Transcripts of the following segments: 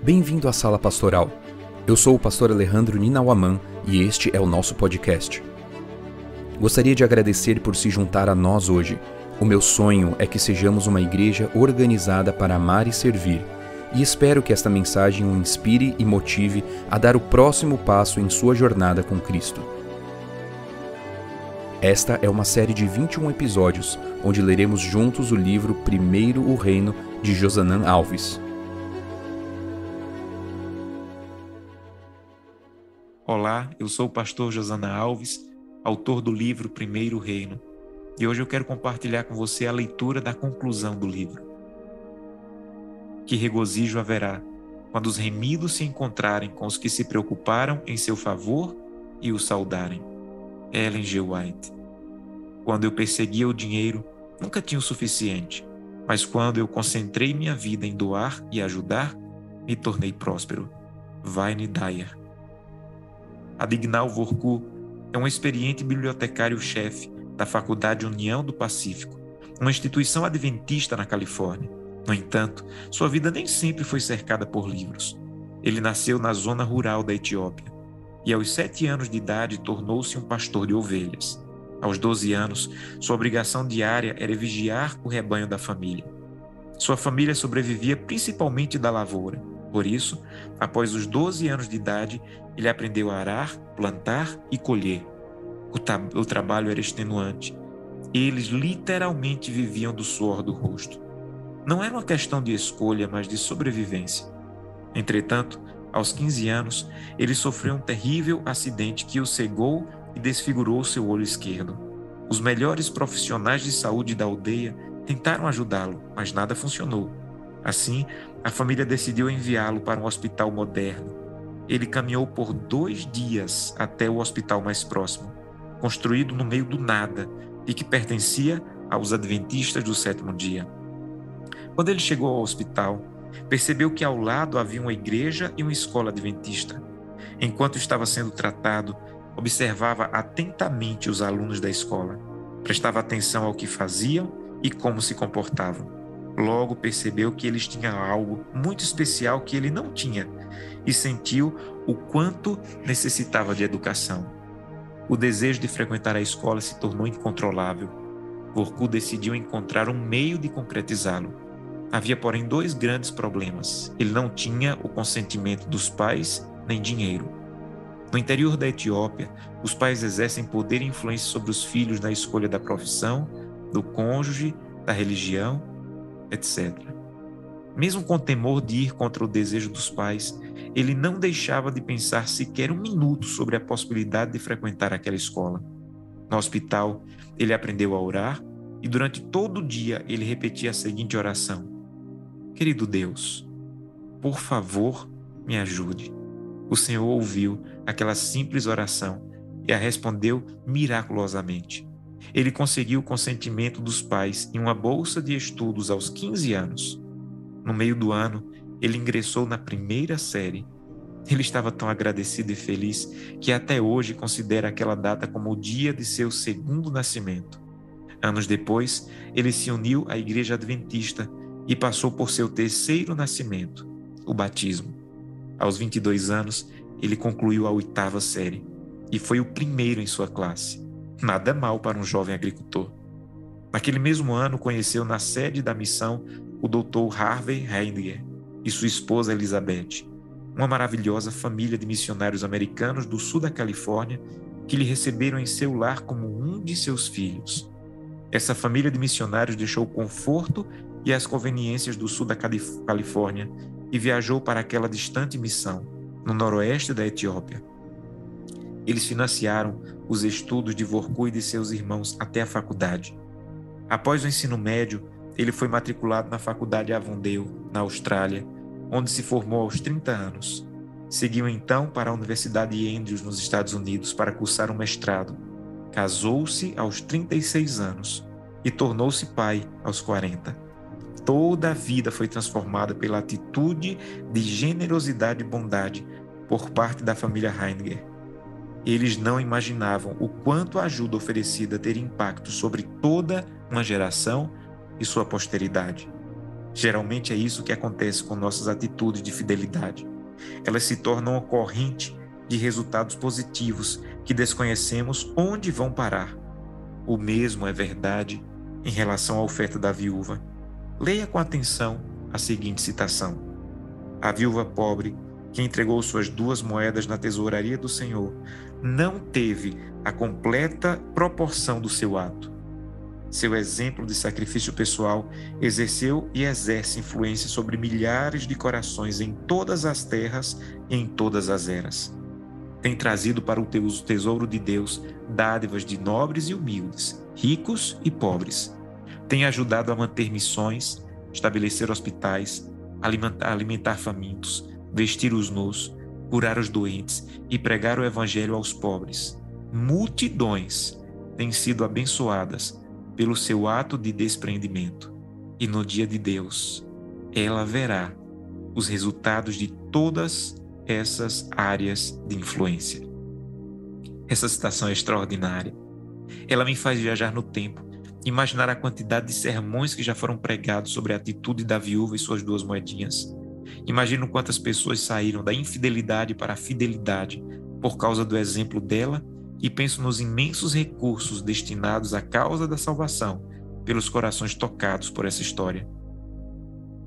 Bem-vindo à Sala Pastoral. Eu sou o pastor Alejandro Ninauaman e este é o nosso podcast. Gostaria de agradecer por se juntar a nós hoje. O meu sonho é que sejamos uma igreja organizada para amar e servir, e espero que esta mensagem o inspire e motive a dar o próximo passo em sua jornada com Cristo. Esta é uma série de 21 episódios, onde leremos juntos o livro Primeiro o Reino, de Josanã Alves. Olá, eu sou o pastor Josanã Alves, autor do livro Primeiro o Reino, e hoje eu quero compartilhar com você a leitura da conclusão do livro. Que regozijo haverá quando os remidos se encontrarem com os que se preocuparam em seu favor e o saudarem. Ellen G. White. Quando eu perseguia o dinheiro, nunca tinha o suficiente, mas quando eu concentrei minha vida em doar e ajudar, me tornei próspero. Wayne Dyer. Abignal Vorku é um experiente bibliotecário-chefe da Faculdade União do Pacífico, uma instituição adventista na Califórnia. No entanto, sua vida nem sempre foi cercada por livros. Ele nasceu na zona rural da Etiópia e aos 7 anos de idade tornou-se um pastor de ovelhas. Aos 12 anos, sua obrigação diária era vigiar o rebanho da família. Sua família sobrevivia principalmente da lavoura. Por isso, após os 12 anos de idade, ele aprendeu a arar, plantar e colher. O trabalho era extenuante. Eles literalmente viviam do suor do rosto. Não era uma questão de escolha, mas de sobrevivência. Entretanto, aos 15 anos, ele sofreu um terrível acidente que o cegou e desfigurou seu olho esquerdo. Os melhores profissionais de saúde da aldeia tentaram ajudá-lo, mas nada funcionou. Assim, a família decidiu enviá-lo para um hospital moderno. Ele caminhou por 2 dias até o hospital mais próximo, construído no meio do nada e que pertencia aos adventistas do 7º dia. Quando ele chegou ao hospital, percebeu que ao lado havia uma igreja e uma escola adventista. Enquanto estava sendo tratado, observava atentamente os alunos da escola. Prestava atenção ao que faziam e como se comportavam. Logo percebeu que eles tinham algo muito especial que ele não tinha e sentiu o quanto necessitava de educação. O desejo de frequentar a escola se tornou incontrolável. Vorku decidiu encontrar um meio de concretizá-lo. Havia, porém, 2 grandes problemas. Ele não tinha o consentimento dos pais nem dinheiro. No interior da Etiópia, os pais exercem poder e influência sobre os filhos na escolha da profissão, do cônjuge, da religião, etc. Mesmo com temor de ir contra o desejo dos pais, ele não deixava de pensar sequer um minuto sobre a possibilidade de frequentar aquela escola. No hospital, ele aprendeu a orar e durante todo o dia ele repetia a seguinte oração: Querido Deus, por favor, me ajude. O Senhor ouviu aquela simples oração e a respondeu miraculosamente. Ele conseguiu o consentimento dos pais em uma bolsa de estudos aos 15 anos. No meio do ano, ele ingressou na 1ª série. Ele estava tão agradecido e feliz que até hoje considera aquela data como o dia de seu 2º nascimento. Anos depois, ele se uniu à Igreja Adventista e passou por seu 3º nascimento, o batismo. Aos 22 anos, ele concluiu a 8ª série e foi o primeiro em sua classe. Nada mal para um jovem agricultor. Naquele mesmo ano, conheceu na sede da missão o Dr. Harvey Heidegger e sua esposa Elizabeth, uma maravilhosa família de missionários americanos do sul da Califórnia que lhe receberam em seu lar como um de seus filhos. Essa família de missionários deixou o conforto e as conveniências do sul da Califórnia e viajou para aquela distante missão, no noroeste da Etiópia. Eles financiaram os estudos de Vorku e de seus irmãos até a faculdade. Após o ensino médio, ele foi matriculado na Faculdade Avondale, na Austrália, onde se formou aos 30 anos. Seguiu então para a Universidade de Andrews, nos Estados Unidos, para cursar um mestrado. Casou-se aos 36 anos e tornou-se pai aos 40. Toda a vida foi transformada pela atitude de generosidade e bondade por parte da família Heidegger. Eles não imaginavam o quanto a ajuda oferecida teria impacto sobre toda uma geração e sua posteridade. Geralmente é isso que acontece com nossas atitudes de fidelidade. Elas se tornam uma corrente de resultados positivos que desconhecemos onde vão parar. O mesmo é verdade em relação à oferta da viúva. Leia com atenção a seguinte citação: a viúva pobre, que entregou suas 2 moedas na tesouraria do Senhor, não teve a completa proporção do seu ato. Seu exemplo de sacrifício pessoal exerceu e exerce influência sobre milhares de corações em todas as terras e em todas as eras. Tem trazido para o tesouro de Deus dádivas de nobres e humildes, ricos e pobres. Tem ajudado a manter missões, estabelecer hospitais, alimentar famintos, vestir os nus, curar os doentes e pregar o evangelho aos pobres. Multidões têm sido abençoadas pelo seu ato de desprendimento. E no dia de Deus, ela verá os resultados de todas essas áreas de influência. Essa citação é extraordinária. Ela me faz viajar no tempo, imaginar a quantidade de sermões que já foram pregados sobre a atitude da viúva e suas 2 moedinhas. Imagino quantas pessoas saíram da infidelidade para a fidelidade por causa do exemplo dela e penso nos imensos recursos destinados à causa da salvação pelos corações tocados por essa história.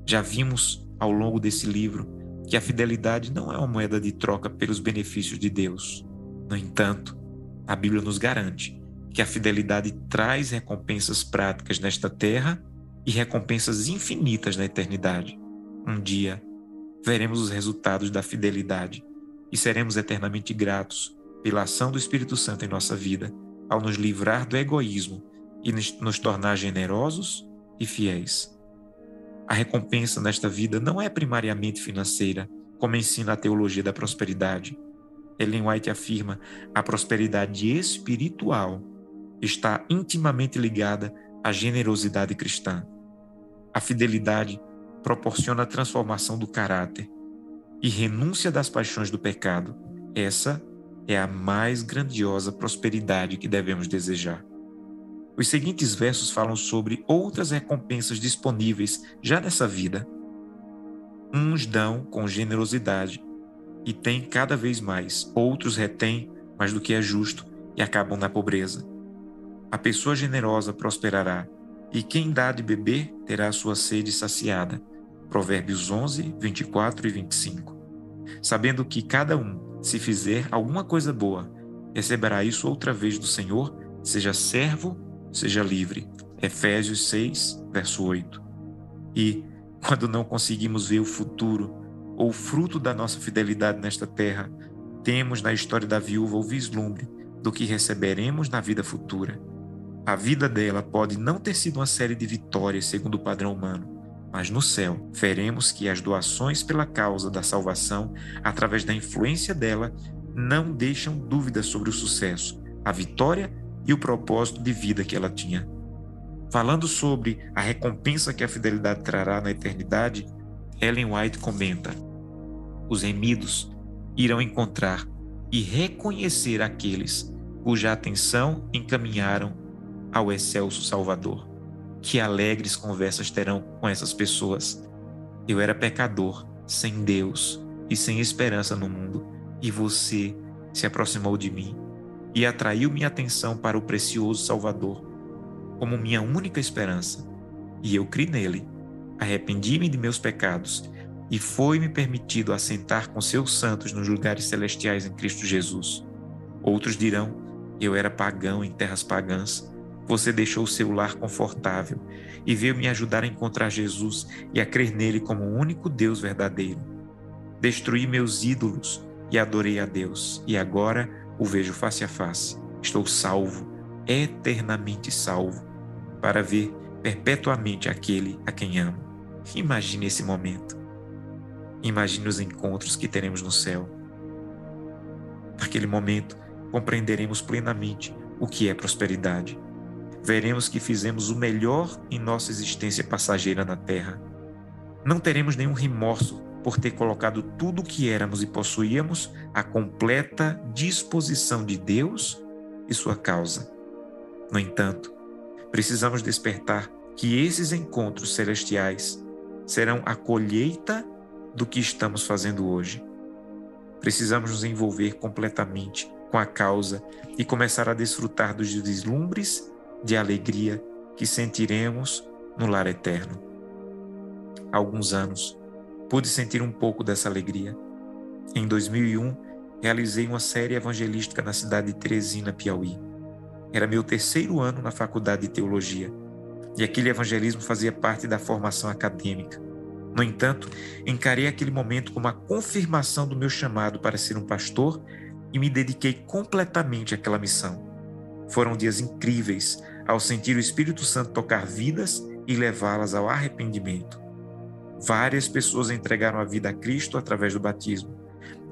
Já vimos ao longo desse livro que a fidelidade não é uma moeda de troca pelos benefícios de Deus. No entanto, a Bíblia nos garante que a fidelidade traz recompensas práticas nesta terra e recompensas infinitas na eternidade. Um dia, veremos os resultados da fidelidade e seremos eternamente gratos pela ação do Espírito Santo em nossa vida, ao nos livrar do egoísmo e nos tornar generosos e fiéis. A recompensa nesta vida não é primariamente financeira, como ensina a teologia da prosperidade. Ellen White afirma: a prosperidade espiritual está intimamente ligada à generosidade cristã. A fidelidade proporciona a transformação do caráter e renúncia das paixões do pecado. Essa é a mais grandiosa prosperidade que devemos desejar. Os seguintes versos falam sobre outras recompensas disponíveis já nessa vida. Uns dão com generosidade e têm cada vez mais, outros retêm mais do que é justo e acabam na pobreza. A pessoa generosa prosperará, e quem dá de beber terá a sua sede saciada. Provérbios 11, 24 e 25. Sabendo que cada um, se fizer alguma coisa boa, receberá isso outra vez do Senhor, seja servo, seja livre. Efésios 6, verso 8. E, quando não conseguimos ver o futuro ou o fruto da nossa fidelidade nesta terra, temos na história da viúva o vislumbre do que receberemos na vida futura. A vida dela pode não ter sido uma série de vitórias segundo o padrão humano, mas no céu veremos que as doações pela causa da salvação, através da influência dela, não deixam dúvidas sobre o sucesso, a vitória e o propósito de vida que ela tinha. Falando sobre a recompensa que a fidelidade trará na eternidade, Ellen White comenta: os remidos irão encontrar e reconhecer aqueles cuja atenção encaminharam ao excelso Salvador. Que alegres conversas terão com essas pessoas. Eu era pecador, sem Deus e sem esperança no mundo, e você se aproximou de mim e atraiu minha atenção para o precioso Salvador como minha única esperança. E eu criei nele, arrependi-me de meus pecados e foi-me permitido assentar com seus santos nos lugares celestiais em Cristo Jesus. Outros dirão: eu era pagão em terras pagãs. Você deixou o seu lar confortável e veio me ajudar a encontrar Jesus e a crer nele como o único Deus verdadeiro. Destruí meus ídolos e adorei a Deus, e agora o vejo face a face. Estou salvo, eternamente salvo, para ver perpetuamente aquele a quem amo. Imagine esse momento. Imagine os encontros que teremos no céu. Naquele momento, compreenderemos plenamente o que é prosperidade. Veremos que fizemos o melhor em nossa existência passageira na terra. Não teremos nenhum remorso por ter colocado tudo o que éramos e possuíamos à completa disposição de Deus e sua causa. No entanto, precisamos despertar que esses encontros celestiais serão a colheita do que estamos fazendo hoje. Precisamos nos envolver completamente com a causa e começar a desfrutar dos vislumbres de alegria que sentiremos no lar eterno. Há alguns anos, pude sentir um pouco dessa alegria. Em 2001, realizei uma série evangelística na cidade de Teresina, Piauí. Era meu 3º ano na faculdade de teologia, e aquele evangelismo fazia parte da formação acadêmica. No entanto, encarei aquele momento como a confirmação do meu chamado para ser um pastor e me dediquei completamente àquela missão. Foram dias incríveis ao sentir o Espírito Santo tocar vidas e levá-las ao arrependimento. Várias pessoas entregaram a vida a Cristo através do batismo.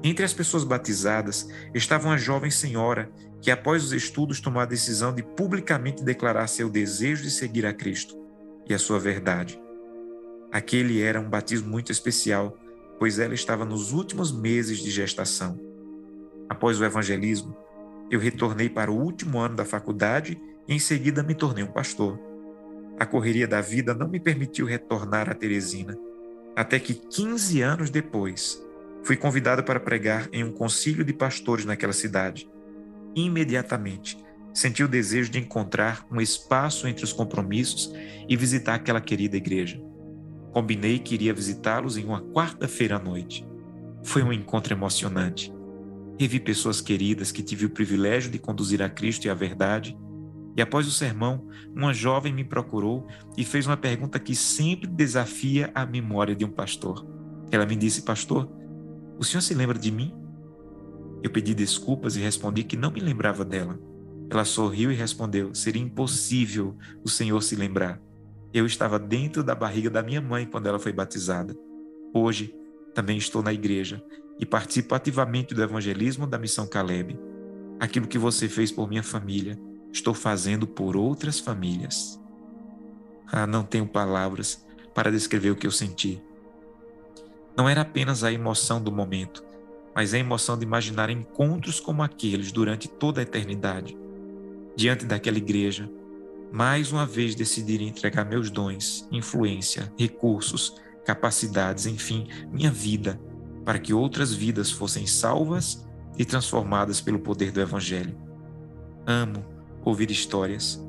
Entre as pessoas batizadas estava uma jovem senhora que, após os estudos, tomou a decisão de publicamente declarar seu desejo de seguir a Cristo e a sua verdade. Aquele era um batismo muito especial, pois ela estava nos últimos meses de gestação. Após o evangelismo, eu retornei para o último ano da faculdade e em seguida me tornei um pastor. A correria da vida não me permitiu retornar a Teresina, até que 15 anos depois, fui convidado para pregar em um concílio de pastores naquela cidade. Imediatamente, senti o desejo de encontrar um espaço entre os compromissos e visitar aquela querida igreja. Combinei que iria visitá-los em uma quarta-feira à noite. Foi um encontro emocionante. Revi pessoas queridas que tive o privilégio de conduzir a Cristo e a verdade. E após o sermão, uma jovem me procurou e fez uma pergunta que sempre desafia a memória de um pastor. Ela me disse: pastor, o senhor se lembra de mim? Eu pedi desculpas e respondi que não me lembrava dela. Ela sorriu e respondeu: seria impossível o senhor se lembrar. Eu estava dentro da barriga da minha mãe quando ela foi batizada. Hoje, também estou na igreja e participo ativamente do evangelismo da Missão Caleb. Aquilo que você fez por minha família, estou fazendo por outras famílias. Não tenho palavras para descrever o que eu senti. Não era apenas a emoção do momento, mas a emoção de imaginar encontros como aqueles durante toda a eternidade. Diante daquela igreja, mais uma vez decidi entregar meus dons, influência, recursos, capacidades, enfim, minha vida, para que outras vidas fossem salvas e transformadas pelo poder do Evangelho. Amo ouvir histórias,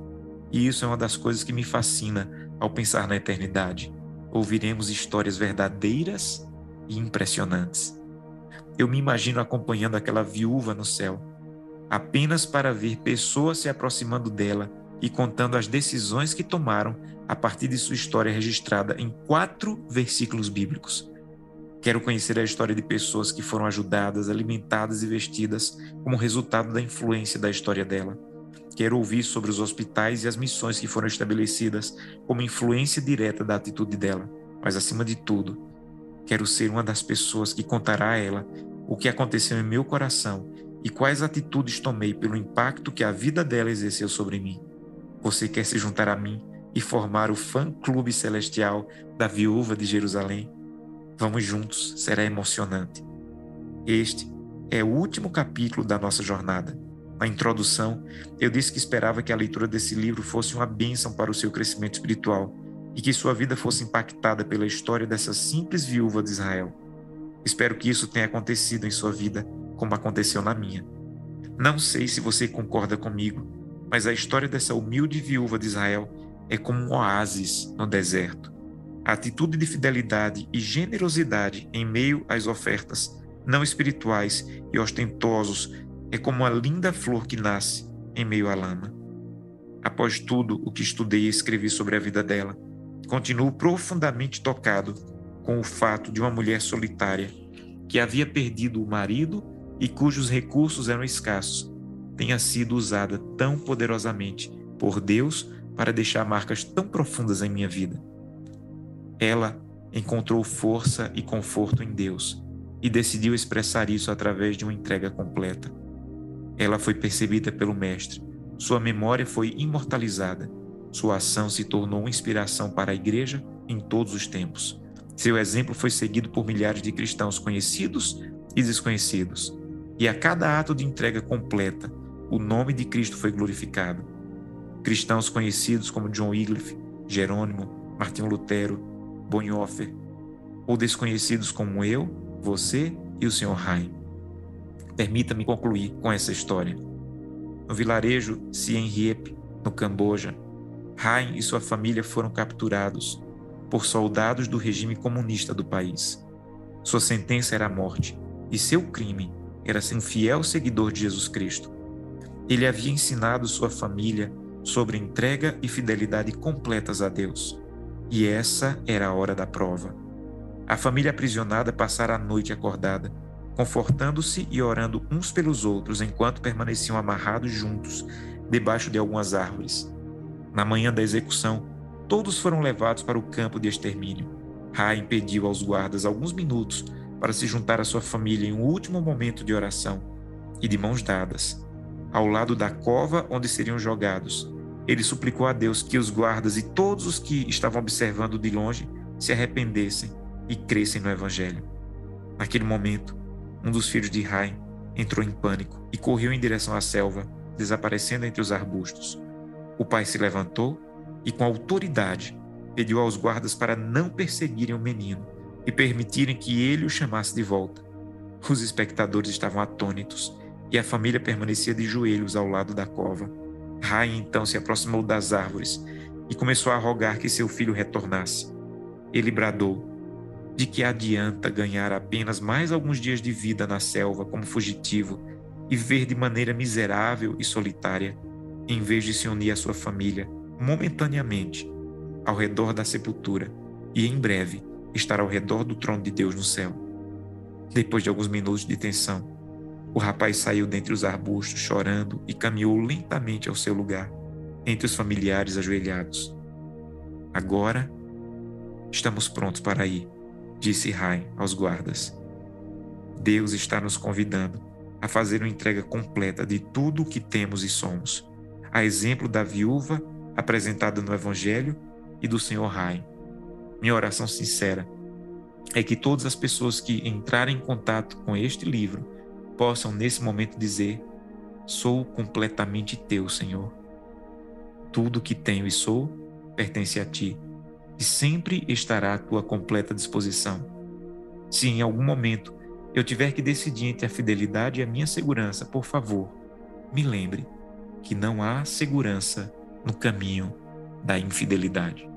e isso é uma das coisas que me fascina ao pensar na eternidade. Ouviremos histórias verdadeiras e impressionantes. Eu me imagino acompanhando aquela viúva no céu, apenas para ver pessoas se aproximando dela e contando as decisões que tomaram a partir de sua história registrada em 4 versículos bíblicos. Quero conhecer a história de pessoas que foram ajudadas, alimentadas e vestidas como resultado da influência da história dela. Quero ouvir sobre os hospitais e as missões que foram estabelecidas como influência direta da atitude dela. Mas, acima de tudo, quero ser uma das pessoas que contará a ela o que aconteceu em meu coração e quais atitudes tomei pelo impacto que a vida dela exerceu sobre mim. Você quer se juntar a mim e formar o fã-clube celestial da Viúva de Jerusalém? Vamos juntos, será emocionante. Este é o último capítulo da nossa jornada. Na introdução, eu disse que esperava que a leitura desse livro fosse uma bênção para o seu crescimento espiritual e que sua vida fosse impactada pela história dessa simples viúva de Israel. Espero que isso tenha acontecido em sua vida, como aconteceu na minha. Não sei se você concorda comigo, mas a história dessa humilde viúva de Israel é como um oásis no deserto. A atitude de fidelidade e generosidade em meio às ofertas não espirituais e ostentosos é como uma linda flor que nasce em meio à lama. Após tudo o que estudei e escrevi sobre a vida dela, continuo profundamente tocado com o fato de uma mulher solitária que havia perdido o marido e cujos recursos eram escassos, tenha sido usada tão poderosamente por Deus para deixar marcas tão profundas em minha vida. Ela encontrou força e conforto em Deus e decidiu expressar isso através de uma entrega completa. Ela foi percebida pelo Mestre, sua memória foi imortalizada, sua ação se tornou uma inspiração para a igreja em todos os tempos. Seu exemplo foi seguido por milhares de cristãos conhecidos e desconhecidos, e a cada ato de entrega completa, o nome de Cristo foi glorificado. Cristãos conhecidos como John Wycliffe, Jerônimo, Martinho Lutero, Bonhoeffer, ou desconhecidos como eu, você e o Sr. Haim. Permita-me concluir com essa história. No vilarejo Siem Reap, no Camboja, Haim e sua família foram capturados por soldados do regime comunista do país. Sua sentença era a morte, e seu crime era ser um fiel seguidor de Jesus Cristo. Ele havia ensinado sua família sobre entrega e fidelidade completas a Deus. E essa era a hora da prova. A família aprisionada passara a noite acordada, confortando-se e orando uns pelos outros enquanto permaneciam amarrados juntos debaixo de algumas árvores. Na manhã da execução, todos foram levados para o campo de extermínio. Haim pediu aos guardas alguns minutos para se juntar à sua família em um último momento de oração, e de mãos dadas, ao lado da cova onde seriam jogados, ele suplicou a Deus que os guardas e todos os que estavam observando de longe se arrependessem e crescem no Evangelho. Naquele momento, um dos filhos de Haim entrou em pânico e correu em direção à selva, desaparecendo entre os arbustos. O pai se levantou e, com autoridade, pediu aos guardas para não perseguirem o menino e permitirem que ele o chamasse de volta. Os espectadores estavam atônitos e a família permanecia de joelhos ao lado da cova. Haim então se aproximou das árvores e começou a rogar que seu filho retornasse. Ele bradou: de que adianta ganhar apenas mais alguns dias de vida na selva como fugitivo e viver de maneira miserável e solitária, em vez de se unir à sua família momentaneamente ao redor da sepultura e em breve estar ao redor do trono de Deus no céu. Depois de alguns minutos de tensão, o rapaz saiu dentre os arbustos chorando e caminhou lentamente ao seu lugar, entre os familiares ajoelhados. Agora estamos prontos para ir, disse Haim aos guardas. Deus está nos convidando a fazer uma entrega completa de tudo o que temos e somos, a exemplo da viúva apresentada no Evangelho e do Sr. Haim. Minha oração sincera é que todas as pessoas que entrarem em contato com este livro possam nesse momento dizer: sou completamente teu, Senhor. Tudo que tenho e sou pertence a ti e sempre estará à tua completa disposição. Se em algum momento eu tiver que decidir entre a fidelidade e a minha segurança, por favor, me lembre que não há segurança no caminho da infidelidade.